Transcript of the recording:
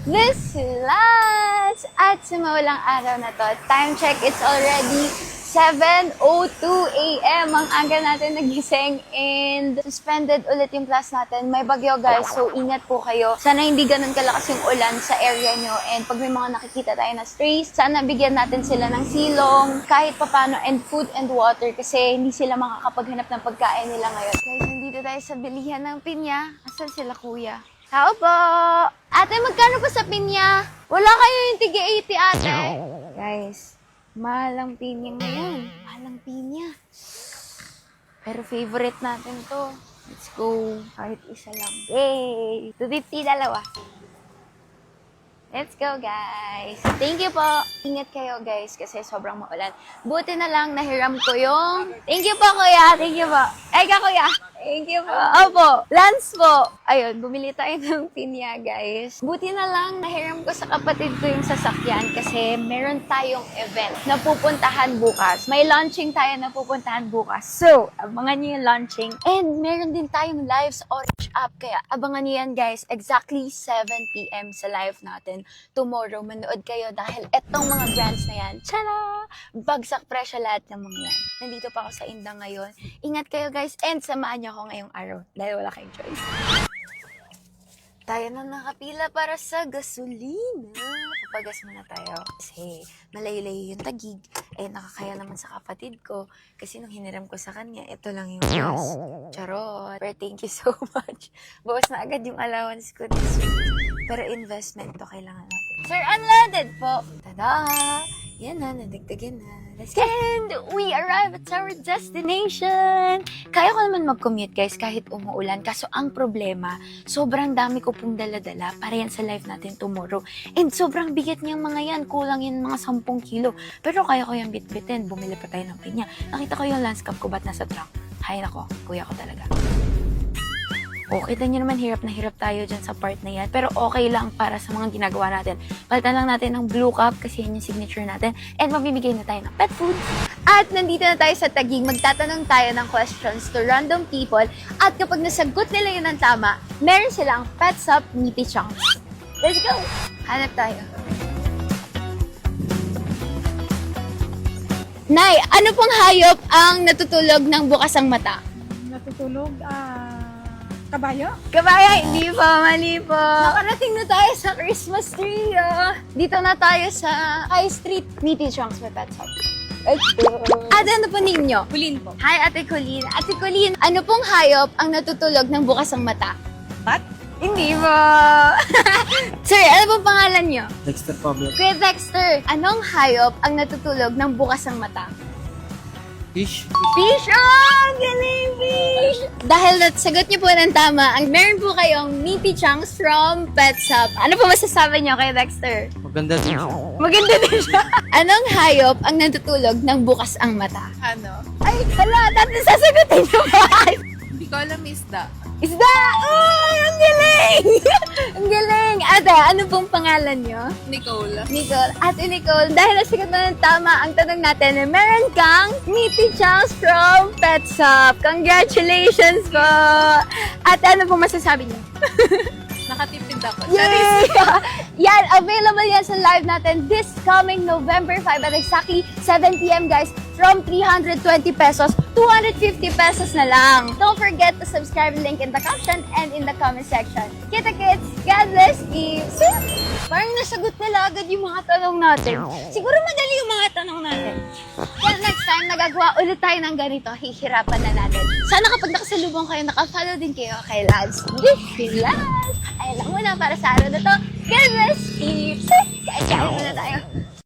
this lunch! At sa mawalang araw na to, time check, it's already 7:02 a.m. Ang aga natin nagising and suspended ulit yung class natin. May bagyo guys, so ingat po kayo. Sana hindi ganun kalakas yung ulan sa area nyo and pag may mga nakikita tayo na strays, sana bigyan natin sila ng silong kahit papano and food and water kasi hindi sila makakapaghanap ng pagkain nila ngayon. Guys, nandito tayo sa bilihan ng pinya. Asan sila kuya? Tao po! Ate, magkano po sa pinya? Wala kayo yung tig-80 ate. Guys, mahal ang pinya ngayon. Mahal ang pinya. Pero favorite natin to. Let's go. Kahit isa lang. Yay! 250 dalawa. Let's go, guys. Thank you po. Ingat kayo, guys, kasi sobrang maulan. Buti na lang nahiram ko yung... Thank you po, kuya. Thank you po. Ay, ka, kuya. Thank you po. Opo. Lance po. Ayun, bumili tayo ng pinya, guys. Buti na lang nahiram ko sa kapatid ko yung sasakyan kasi meron tayong event na pupuntahan bukas. May launching tayo na pupuntahan bukas. So, abangan niyo yung launching. And meron din tayong live sa Orange app. Kaya abangan niyo yan, guys. Exactly 7 p.m. sa live natin. Tomorrow, manood kayo dahil etong mga brands na yan, tara! Bagsak presyo lahat ng mga yan. Nandito pa ako sa Indang ngayon. Ingat kayo guys and samahan niyo ako ngayong araw dahil wala kayong choice. Tayo na nakapila para sa gasolina. Papagas muna tayo kasi malayo-layo yung Taguig. Eh, nakakaya naman sa kapatid ko kasi nung hiniram ko sa kanya, ito lang yung gas. Charot. Pero thank you so much. Bawas na agad yung allowance ko this week. Pero investment to kailangan natin. Sir, unloaded po. Tada! Yan na, nadagdagan na. Let's go! And we arrive at our destination! Kaya ko naman mag-commute guys kahit umuulan. Kaso ang problema, sobrang dami ko pong dala-dala para yan sa live natin tomorrow. And sobrang bigat niyang mga yan. Kulang yan mga 10 kilo. Pero kaya ko yung bitbitin. Bumili pa tayo ng pinya. Nakita ko yung landscape ko ba't nasa truck. Hay nako, kuya ko talaga. O, kita nyo naman, hirap na hirap tayo dyan sa part na yan. Pero okay lang para sa mga ginagawa natin. Palitan lang natin ng blue cup kasi yan yung signature natin. And mabibigay na tayo ng pet food. At nandito na tayo sa Taguig. Magtatanong tayo ng questions to random people. At kapag nasagot nila yun ng tama, meron silang Pets Up Meaty Chunks. Let's go! Hanap tayo. Nay, ano pong hayop ang natutulog ng bukas ang mata? Natutulog, kabayo? Kabaya, hindi po, mali po. Nakarating na tayo sa Christmas tree. Dito na tayo sa High Street. Meaty Chunks may Pets Up. Ate, ano po ninyo? Kulin po. Hi, Ate Colleen. Ate Colleen, ano pong hayop ang natutulog ng bukas ang mata? Bat? Hindi po. Sir, ano pong pangalan nyo? Dexter Pablo. Kuya Dexter, anong hayop ang natutulog ng bukas ang mata? Fish. Fish! Oh! Galing, fish! Dahil sagot niyo po ng tama, ang meron po kayong meaty chunks from Pets Up. Ano po masasabi niyo kay Dexter? Maganda din siya. Maganda din siya. Anong hayop ang natutulog ng bukas ang mata? Ano? Ay, hala, dati sasagutin niyo ba? Hindi ko alam isda. Isda! Oh, ang galing! Ang galing! Ate, ano pong pangalan niyo? Nicole. Nicole. Ate Nicole, dahil nasagot mo ng tama ang tanong natin, meron kang meaty chunks from Pets Up. Congratulations po! Ate, ano pong masasabi niyo? Nakatipid ako. Yay! Yan, available yan sa live natin this coming November 5 at exactly 7 p.m. guys, from 320 pesos, 250 pesos na lang. Don't forget to subscribe, link in the caption and in the comment section. Kita kids, God bless you! Parang nasagot nila agad yung mga tanong natin. Siguro madali yung mga tanong natin. Well, next time, nagagawa ulit tayo ng ganito, hihirapan na natin. Sana kapag nakasalubong kayo, nakafollow din kayo kay Lance. Ayun lang muna para sa araw na to. God bless you! Kain-kain muna tayo.